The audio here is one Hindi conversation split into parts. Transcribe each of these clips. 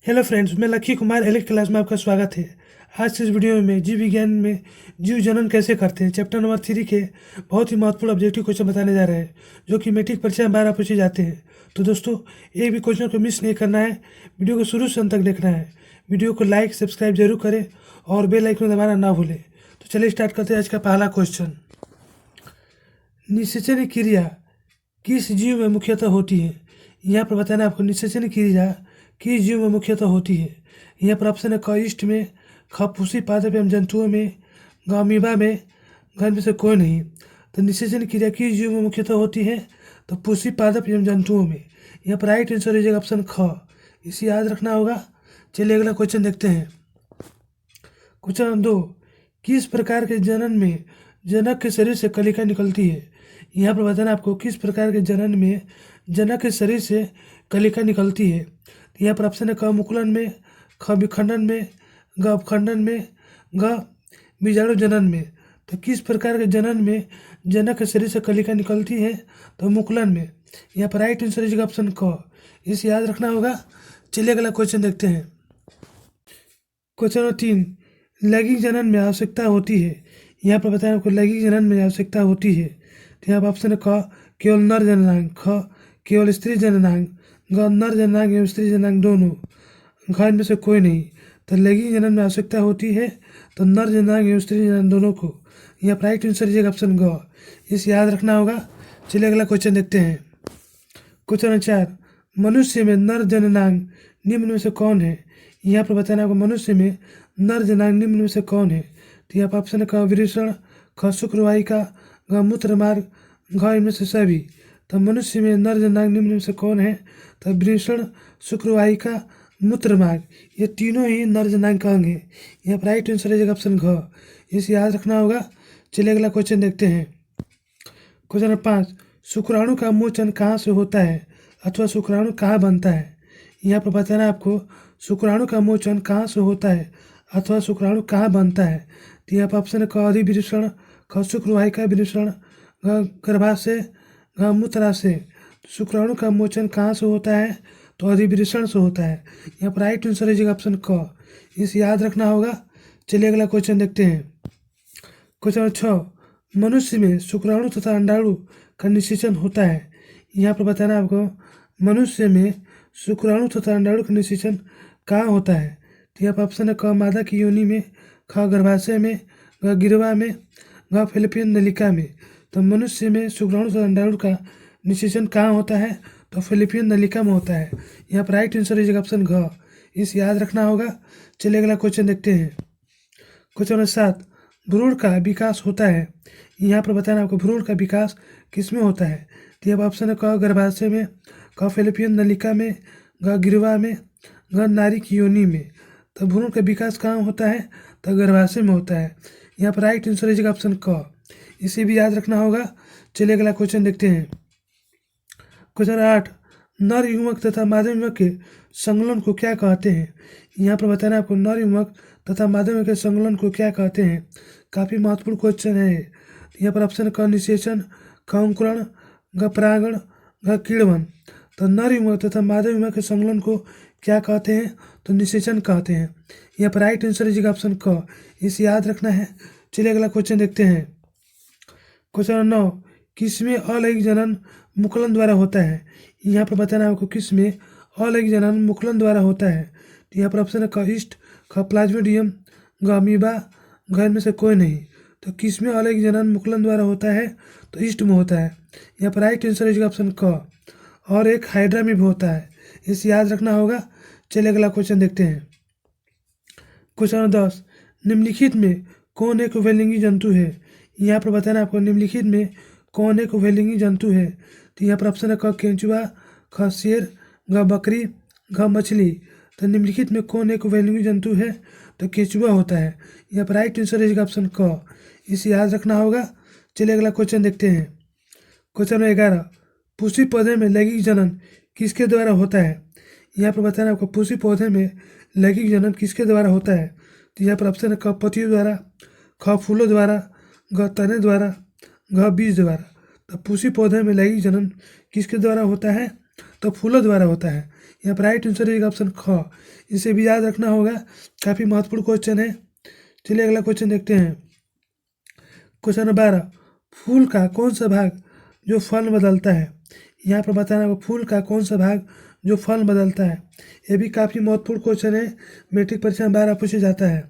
हेलो फ्रेंड्स, मैं लक्की कुमार एलिट क्लास में आपका स्वागत है। आज के इस वीडियो में मैं जीव विज्ञान में जीव जनन कैसे करते हैं चैप्टर नंबर 3 के बहुत ही महत्वपूर्ण ऑब्जेक्टिव क्वेश्चन बताने जा रहे हैं, जो कि मैट्रिक परीक्षा में 12 पूछे जाते हैं। तो दोस्तों, एक भी क्वेश्चन को मिस नहीं करना है, वीडियो को शुरू से अंत तक देखना है। वीडियो को लाइक सब्सक्राइब जरूर करें और बेल आइकन दबाना ना भूलें। तो चलिए स्टार्ट करते हैं आज का पहला क्वेश्चन। निषेचन क्रिया किस जीव में मुख्यतः होती है? यहाँ पर बताना आपको निषेचन क्रिया किस जीव में मुख्यतः होती है। यहाँ पर ऑप्शन है क ईस्ट में, ख फूसी पादप एवं जंतुओं में, ग अमीबा में, घन में से कोई नहीं। तो निषेचन क्रिया किस जीव में मुख्यतः होती है? तो फूसी पादप एवं जंतुओं में। यहाँ पर राइट आंसर हो जाएगा ऑप्शन ख। इसे याद रखना होगा। चलिए अगला क्वेश्चन देखते हैं। क्वेश्चन नंबर 2, किस प्रकार के जनन में जनक के शरीर से कलिका निकलती है? यहाँ पर बताना आपको किस प्रकार के जनन में जनक के शरीर से कलिका निकलती है। तो यहाँ पर ऑप्शन है क मुकुलन में, ख विखंडन में, ग अपखंडन में, ग बीजाणु जनन में। तो किस प्रकार के जनन में जनक के शरीर से कलिका निकलती है? तो मुकुलन में। यहाँ पर राइट आंसर है ऑप्शन क। इसे याद रखना होगा। चलिए अगला क्वेश्चन देखते हैं। क्वेश्चन नंबर 3, लैंगिक जनन में आवश्यकता होती है। यहाँ पर बताया आपको लैंगिक जनन में आवश्यकता होती है। तो यहाँ पर ऑप्शन है क केवल नर जननांग, ख केवल स्त्री जननांग, ग नर जननांग एवं स्त्री जननांग दोनों, घ इनमें से कोई नहीं। तो लैंगिक जनन में आवश्यकता होती है तो नर जननांग एवं स्त्री जननांग दोनों को। यहाँ पर राइट आंसर है ऑप्शन ग। इसे याद रखना होगा। चलिए अगला क्वेश्चन देखते हैं। क्वेश्चन नंबर 4, मनुष्य में नर जननांग निम्न में से कौन है? यहाँ पर बताना आपको मनुष्य में नर जननांग निम्न में से कौन है। तो यहाँ पर ऑप्शन है क वृषण, ख शुक्रवाहिका, घ मूत्रमार्ग, घ इनमें से सभी। तो मनुष्य में नर जननांग निम्न में से कौन है? तो वृषण, शुक्रवाहिका, मूत्रमार्ग, ये तीनों ही नर जननांग का अंग है। यहाँ पर राइट आंसर है ऑप्शन घ। इसे याद रखना होगा। चलिए अगला क्वेश्चन देखते हैं। क्वेश्चन नंबर 5, शुक्राणु का मोचन कहाँ से होता है अथवा शुक्राणु कहाँ बनता है? यहाँ पर बताना है आपको शुक्राणु का मोचन कहाँ से होता है अथवा शुक्राणु कहाँ बनता है। तो यहाँ पर ऑप्शन है क अधिवृषण, ख शुक्रवाहिका वृषण, घ गर्भाशय, घ मूत्राशय। शुक्राणु का मोचन कहाँ से होता है? तो अधिवृषण से होता है। यहाँ पर राइट आंसर है ऑप्शन क। इसे याद रखना होगा। चलिए अगला क्वेश्चन देखते हैं। क्वेश्चन नंबर 6, मनुष्य में शुक्राणु तथा अंडाणु का निषेचन होता है। यहाँ पर बताना आपको मनुष्य में शुक्राणु तथा अंडाणु का निषेचन कहाँ होता है। तो यहाँ पर ऑप्शन है क मादा की योनि में, ख गर्भाशय में, घ गिरवा में, घ फैलोपियन नलिका में। तो मनुष्य में शुक्राणु तथा अंडाणु का निषेचन कहाँ होता है? तो फैलोपियन नलिका में होता है। यहाँ पर राइट आंसर है ऑप्शन घ। इसे याद रखना होगा। चलिए अगला क्वेश्चन देखते हैं। क्वेश्चन नंबर 7, भ्रूण का विकास होता है। यहाँ पर बताना आपको भ्रूण का विकास किसमें होता है। तो यहाँ ऑप्शन है क गर्भाशय में, क फैलोपियन नलिका में, घ गिरवा में, घ नारी की योनि में। तो भ्रूण का विकास कहाँ होता है? तो गर्भाशय में होता है। यहाँ पर राइट आंसर है ऑप्शन क। इसे भी याद रखना होगा। चलिए अगला क्वेश्चन देखते हैं। क्वेश्चन 8, नर युवक तथा मादा युवक के संगलन को क्या कहते हैं? यहाँ पर बताना आपको नर युवक तथा मादा युवक के संगलन को क्या कहते हैं। काफ़ी महत्वपूर्ण क्वेश्चन है। यहाँ पर ऑप्शन क निषेचन, ख अंकुरण, घ परागण, घ किण्वन। तो नर युवक तथा मादा युवक के संगलन को क्या कहते हैं? तो निषेचन कहते हैं। यहाँ पर राइट आंसर है ऑप्शन क। इसे याद रखना है। चलिए अगला क्वेश्चन देखते हैं। क्वेश्चन नंबर 9, किसमें अलैंगिक जनन मुकुलन द्वारा होता है? यहाँ पर बताना आपको किसमें अलैंगिक जनन मुकुलन द्वारा होता है। तो यहाँ पर ऑप्शन है क ईस्ट, ख प्लाज्मोडियम, घ अमीबा, घ इनमें से कोई नहीं। तो किसमें अलैंगिक जनन मुकुलन द्वारा होता है? तो ईस्ट में होता है। यहाँ पर राइट आंसर है ऑप्शन क। और एक हाइड्रा में भी होता है। इसे याद रखना होगा। चलिए अगला क्वेश्चन देखते हैं। क्वेश्चन नंबर 10, निम्नलिखित में कौन एक उभयलिंगी जंतु है? यहाँ पर बताना आपको निम्नलिखित में कौन एक उभयलिंगी जंतु है। तो यहाँ पर ऑप्शन है क केंचुआ, ख शेर, घ बकरी, घ मछली। तो निम्नलिखित में कौन एक उभयलिंगी जंतु है? तो केंचुआ होता है। यहाँ पर राइट आंसर है ऑप्शन क। इसे याद रखना होगा। चलिए अगला क्वेश्चन देखते हैं। क्वेश्चन नंबर 11, पुष्पी पौधे में लैंगिक जनन किसके द्वारा होता है? यहाँ पर बताना आपको पुष्पी पौधे में लैंगिक जनन किसके द्वारा होता है। तो यहाँ पर ऑप्शन है क पत्तियों द्वारा, ख फूलों द्वारा, घ तने द्वारा, घ बीज द्वारा। तो पुष्पी पौधे में लैंगिक जनन किसके द्वारा होता है? तो फूलों द्वारा होता है। यहाँ पर राइट आंसर रहेगा ऑप्शन ख। इसे भी याद रखना होगा, काफ़ी महत्वपूर्ण क्वेश्चन है। चलिए अगला क्वेश्चन देखते हैं। क्वेश्चन नंबर 12, फूल का कौन सा भाग जो फल बदलता है? यहाँ पर बताना होगा फूल का कौन सा भाग जो फल बदलता है। ये भी काफ़ी महत्वपूर्ण क्वेश्चन है, मैट्रिक परीक्षा में 12 पूछा जाता है।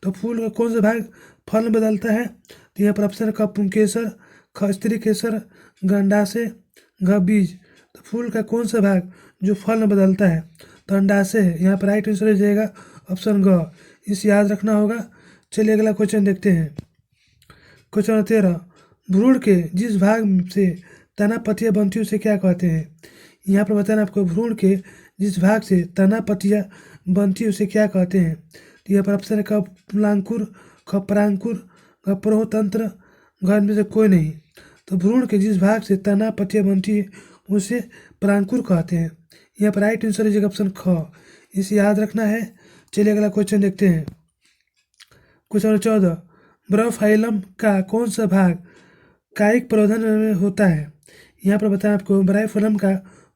तो फूल का कौन सा भाग फल बदलता है? तो यहाँ पर ऑप्शन है क पुंकेसर, ख स्त्री केसर, ग अंडाशय, घ बीज। तो फूल का कौन सा भाग जो फल बदलता है? तो अंडाशय है। यहाँ पर राइट आंसर हो जाएगा ऑप्शन ग। इसे याद रखना होगा। चलिए अगला क्वेश्चन देखते हैं। क्वेश्चन नंबर 13, भ्रूण के जिस भाग से तना पत्तियाँ बनती है उसे क्या कहते हैं? यहाँ पर बताना आपको भ्रूण के जिस भाग से तना पत्तियाँ बनती है उसे क्या कहते हैं? तो यहाँ पर ऑप्शन है क पुंलांकुर, ख परांकुर, घ प्रहोतंत्र, घ इनमें से कोई नहीं। तो भ्रूण के जिस भाग से तना पत्तियाँ बनती है उसे परांकुर कहते हैं। यहाँ पर राइट आंसर है ऑप्शन ख। इसे याद रखना है। चलिए अगला क्वेश्चन देखते हैं। क्वेश्चन नंबर 14, ब्रोफाइलम का कौन सा भाग कायिक प्रवर्धन में होता है? यहाँ पर बताएं आपको ब्रायोफिलम का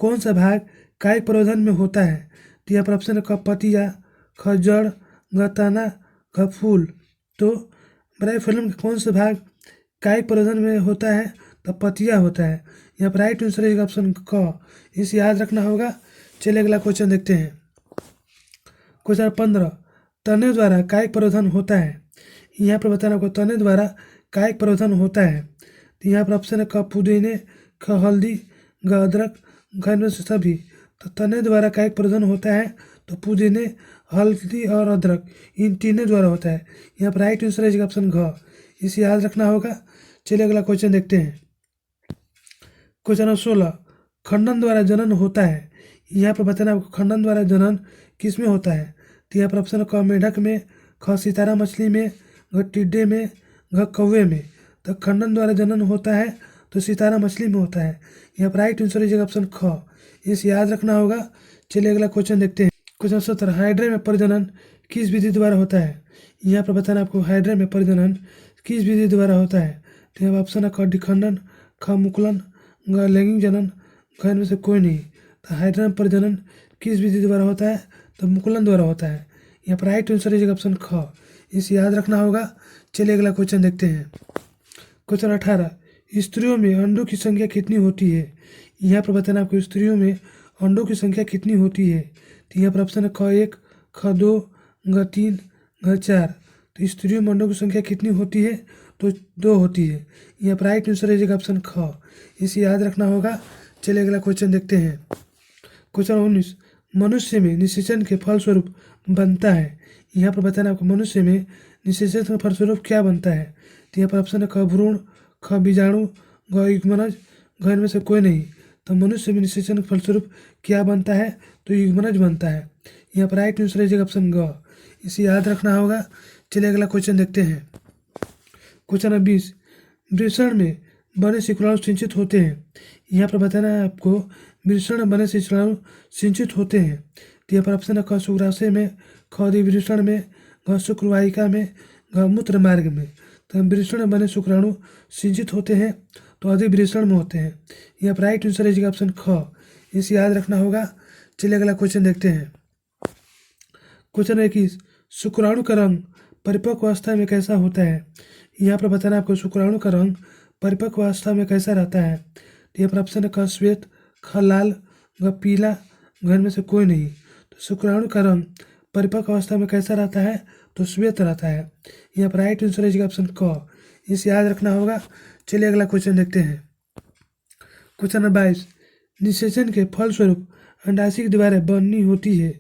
कौन सा भाग कायिक प्रवर्धन में होता है? तो यहाँ पर ऑप्शन है क पत्तियाँ, ख जड़, घ तना, घ फूल। तो ब्रायोफिलम का कौन सा भाग कायिक प्रवर्धन में होता है? तो पत्तियाँ होता है। यहाँ पर राइट आंसर है ऑप्शन क। इसे याद रखना होगा। चलिए अगला क्वेश्चन देखते हैं। क्वेश्चन 15, तने द्वारा कायिक प्रवर्धन होता है। यहाँ पर बताना आपको तने द्वारा कायिक प्रवर्धन होता है। तो यहाँ पर ऑप्शन है क पुदीने, ख हल्दी, ग अदरक, घ इनमें से सभी। तो तने द्वारा कायिक प्रवर्धन होता है तो पुदीने, हल्दी और अदरक इन तीनों द्वारा होता है। यहाँ पर राइट आंसर है ऑप्शन घ। इसे याद रखना होगा। चलिए अगला क्वेश्चन देखते हैं। क्वेश्चन नंबर 16, खंडन द्वारा जनन होता है। यहाँ पर बताना आपको खंडन द्वारा जनन किस में होता है? तो यहाँ पर ऑप्शन है क मेढक में, ख सितारा मछली में, घ टिड्डे में, घ कौवे में। तो खंडन द्वारा जनन होता है तो सितारा मछली में होता है। यहाँ पर राइट आंसर है ऑप्शन ख। इसे याद रखना होगा। चलिए अगला क्वेश्चन देखते हैं। क्वेश्चन 17, हाइड्रा में प्रजनन किस विधि द्वारा होता है? यहाँ पर बताना आपको हाइड्रा में प्रजनन किस विधि द्वारा होता है? तो यहाँ ऑप्शन है क डिखंडन, ख मुकुलन, घ लैंगिक जनन, घ इनमें से कोई नहीं। तो हाइड्रा में प्रजनन किस विधि द्वारा होता है? तो मुकुलन द्वारा होता है। यहाँ पर राइट आंसर है ऑप्शन ख। इसे याद रखना होगा। चलिए अगला क्वेश्चन देखते हैं। क्वेश्चन 18, स्त्रियों में अंडों की संख्या कितनी होती है? यहाँ पर बताना आपको स्त्रियों में अंडों की संख्या कितनी होती है? तो यहाँ पर ऑप्शन है ख 1, ख 2, घ 3, घ 4। तो स्त्रियों में अंडों की संख्या कितनी होती है? तो 2 होती है। यहाँ पर राइट आंसर है ऑप्शन ख। इसे याद रखना होगा। चलिए अगला क्वेश्चन देखते हैं। क्वेश्चन 19, मनुष्य में निषेचन के फलस्वरूप बनता है। यहाँ पर बताना आपको मनुष्य में निषेचन के फलस्वरूप क्या बनता है? तो यहाँ पर ऑप्शन है ख भ्रूण, ख बीजाणु, घ युग्मनज, घ इनमें से कोई नहीं। तो मनुष्य में निषेचन के फलस्वरूप क्या बनता है? तो युग्मनज बनता है। यहाँ पर राइट आंसर है ऑप्शन ग। इसे याद रखना होगा। चलिए अगला क्वेश्चन देखते हैं। क्वेश्चन 20, वृषण में बने शुक्राणु सिंचित होते हैं। यहाँ पर बताना है आपको वृषण में बने शुक्राणु सिंचित होते हैं। तो यहाँ पर ऑप्शन है क शुक्राशय में, ख अधिवृषण में, घ शुक्रवाहिका में, घ मूत्र मार्ग में। तो वृषण में बने शुक्राणु सिंचित होते हैं तो अधिवृषण में होते हैं। यहाँ पर राइट आंसर है ऑप्शन ख। इसे याद रखना होगा। चलिए अगला क्वेश्चन देखते हैं। क्वेश्चन 21, शुक्राणु का रंग परिपक्व अवस्था में कैसा होता है? यहाँ पर बताना आपको शुक्राणु का रंग परिपक्व अवस्था में कैसा रहता है? तो यहाँ पर ऑप्शन है क श्वेत, ख लाल, घ पीला, घ इनमें से कोई नहीं। तो शुक्राणु का रंग परिपक्व अवस्था में कैसा रहता है? तो श्वेत रहता है। यहाँ पर राइट आंसर है ऑप्शन क। इसे याद रखना होगा। चलिए अगला क्वेश्चन देखते हैं। क्वेश्चन नंबर 22, निषेचन के फलस्वरूप अंडाशय की दीवारें बननी होती है।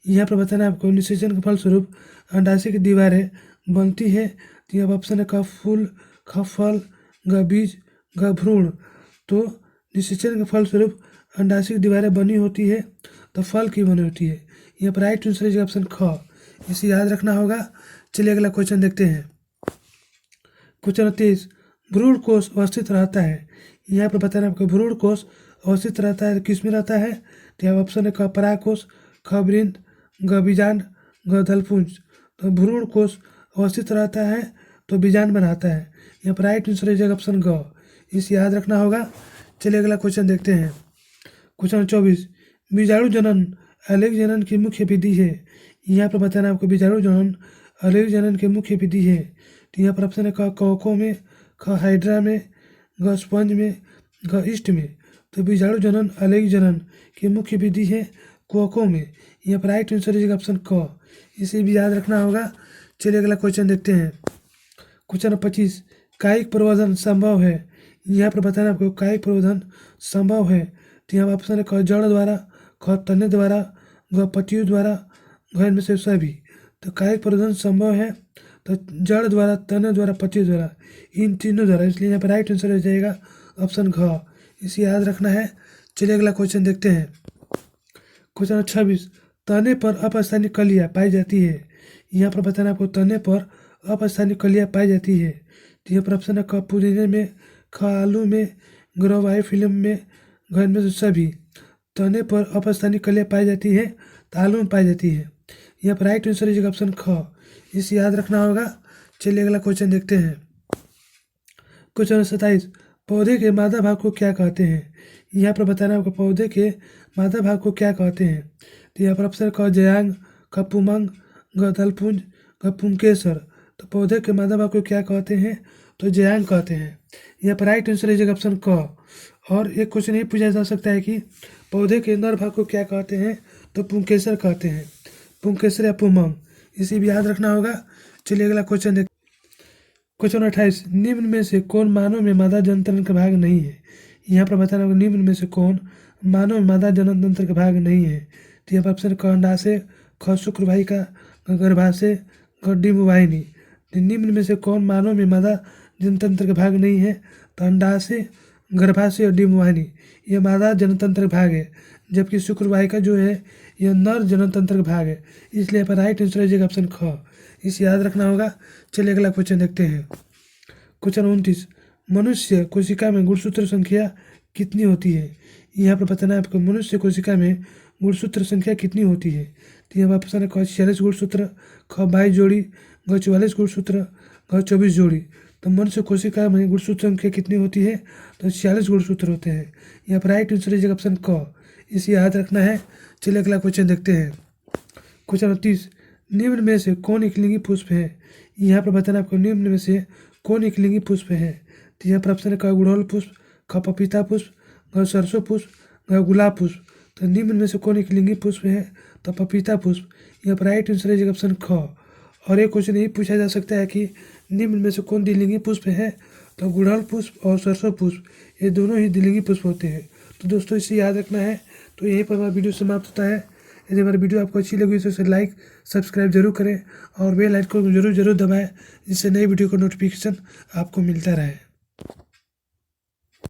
यहाँ पर बताना आपको निषेचन के फलस्वरूप अंडाशय की दीवारें बनती है। तो यहाँ ऑप्शन है क फूल, ख फल, घ बीज, घ भ्रूण। तो निषेचन के फलस्वरूप अंडाशय की दीवारें बनी होती है तो फल की बनी होती है। यहाँ पर राइट आंसर है ऑप्शन ख। इसे याद रखना होगा। चलिए अगला क्वेश्चन देखते हैं। क्वेश्चन 23, भ्रूण कोष अवस्थित रहता है। यहाँ पर बताना आपको भ्रूण कोष अवस्थित रहता है किस में रहता है? तो यहाँ ऑप्शन है क परागकोश, ख वृंद, घ बीजांड, घ दलपुंज। तो भ्रूण कोष अवस्थित रहता है तो बीजांड में रहता है। यहाँ पर राइट आंसर है ऑप्शन ग। इसे याद रखना होगा। चलिए अगला क्वेश्चन देखते हैं। क्वेश्चन नंबर 24, बीजाणु जनन अलैंगिक जनन की मुख्य विधि है। यहाँ पर बताना आपको बीजाणु जनन अलैंगिक जनन की मुख्य विधि है। तो यहाँ पर ऑप्शन है क कॉको में, ख हाइड्रा में, ग स्पंज में, ग ईस्ट में। तो बीजाणु जनन अलैंगिक जनन की मुख्य विधि है कोको में। यहाँ पर राइट आंसर है ऑप्शन क। इसे भी याद रखना होगा। चलिए अगला क्वेश्चन देखते हैं। क्वेश्चन नंबर 25, कायिक प्रवर्धन संभव है। यहाँ पर बताना आपको कायिक प्रवर्धन संभव है। तो यहाँ ऑप्शन है क जड़ द्वारा, ख तने द्वारा, ग पत्तियों द्वारा, घ इनमें से सभी। तो कायिक प्रवर्धन संभव है तो जड़ द्वारा, तने द्वारा, पत्तियों द्वारा, इन तीनों द्वारा। इसलिए यहाँ पर राइट आंसर हो जाएगा ऑप्शन घ। इसे याद रखना है। चलिए अगला क्वेश्चन देखते हैं। क्वेश्चन 26, तने पर अपस्थानिक कलियाँ पाई जाती है। यहाँ पर बताना आपको तने पर अपस्थानिक कलियाँ पाई जाती है। तो यहाँ पर ऑप्शन है क पुदीने में, ख आलू में, ग फिल्म में, घ इनमें से सभी। तने पर अपस्थानिक कलियाँ पाई जाती है तो आलू में पाई जाती है। यहाँ पर राइट आंसर है ऑप्शन ख। इसे याद रखना होगा। चलिए अगला क्वेश्चन देखते हैं। क्वेश्चन 27, पौधे के मादा भाग को क्या कहते हैं। यहाँ पर बताना आपको पौधे के मादा भाग को क्या कहते हैं। तो यहाँ पर ऑप्शन क जयांग, ख पुमंग, ग दलपुंज, ग पुंकेसर। तो पौधे के मादा भाग को क्या कहते हैं तो जयांग कहते हैं। यहाँ पर राइट आंसर है ऑप्शन क। और एक क्वेश्चन ये पूछा जा सकता है कि पौधे के नर भाग को क्या कहते हैं तो पुंकेसर कहते हैं, पुंकेसर या पुमंग। इसे भी याद रखना होगा। चलिए अगला क्वेश्चन देख। क्वेश्चन 28, निम्न में से कौन मानव में मादा जनतंत्र का भाग नहीं है। यहाँ पर बताना होगा निम्न में से कौन मानव में मादा जनतंत्र का भाग नहीं है। तो यहाँ पर ऑप्शन क अंडाशय, ख शुक्रवाहिका, ग गर्भाशय, ग डिम्बवाहिनी। तो निम्न में से कौन मानव में मादा जनतंत्र का भाग नहीं है तो अंडाशय, गर्भाशय और डिम्बवाहिनी यह मादा जनतंत्र का भाग है, जबकि शुक्रवाहिका जो है यह नर जनतंत्र का भाग है। इसलिए यहाँ पर राइट आंसर है ऑप्शन ख। इसे याद रखना होगा। चलिए अगला क्वेश्चन देखते हैं। क्वेश्चन 29, मनुष्य कोशिका में गुणसूत्र संख्या कितनी होती है। यहाँ पर बताना है आपको मनुष्य कोशिका में गुणसूत्र संख्या कितनी होती है। तो यहाँ पर ऑप्शन है क 46 गुणसूत्र, ख 22 जोड़ी, ग 44 गुणसूत्र, ग 24 जोड़ी। तो मनुष्य कोशिका में गुणसूत्र संख्या कितनी होती है तो 46 गुणसूत्र होते हैं। यहाँ पर राइट आंसर है ऑप्शन क। इसे याद रखना है। चलिए अगला क्वेश्चन देखते हैं। क्वेश्चन 29, निम्न में से कौन एकलिंगी पुष्प है। यहाँ पर बताना आपको निम्न में से कौन एकलिंगी पुष्प है। तो यहाँ पर ऑप्शन है क गुड़हल पुष्प, ख पपीता पुष्प, ग सरसों पुष्प, ग गुलाब पुष्प। तो निम्न में से कौन एकलिंगी पुष्प है तो पपीता पुष्प। यहाँ पर राइट आंसर है ऑप्शन ख। और एक क्वेश्चन यही पूछा जा सकता है कि निम्न में से कौन द्विलिंगी पुष्प है तो गुड़हल पुष्प और सरसों पुष्प ये दोनों ही द्विलिंगी पुष्प होते हैं। तो दोस्तों इसे याद रखना है। तो यहीं पर हमारा वीडियो समाप्त होता है। यदि हमारी वीडियो आपको अच्छी लगी तो इसे लाइक सब्सक्राइब जरूर करें और बेल आइकन को जरूर दबाएं, जिससे नई वीडियो का नोटिफिकेशन आपको मिलता रहे।